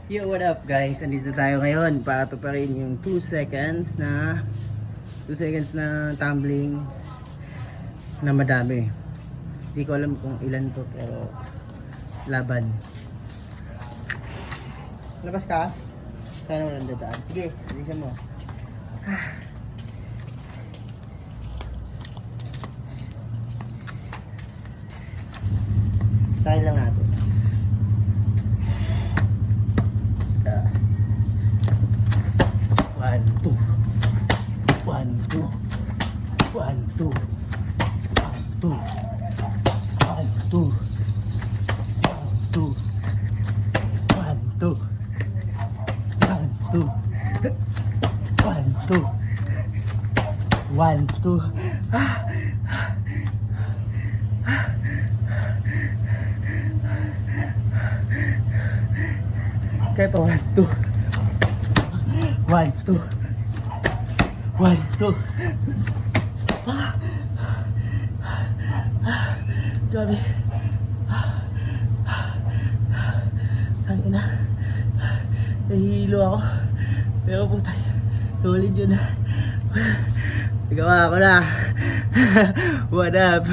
Yo, what up guys? Andito tayo ngayon para tuparin yung 2 seconds na tumbling na madami. Hindi ko alam kung ilan to pero laban. Labas ka? Sana walang dadaan. Sige, bilisan mo. Tayo lang natin. One, two. One, two. One, two. One, two. One, two. One, two. One, two. One, two. One, two. One, two. Kaya pa 1, 2. 1, 2. 1, 2. Grabe. Ang ina. Nahihilo ako. Pero puta, solid yun. Nagawa ko na. What up?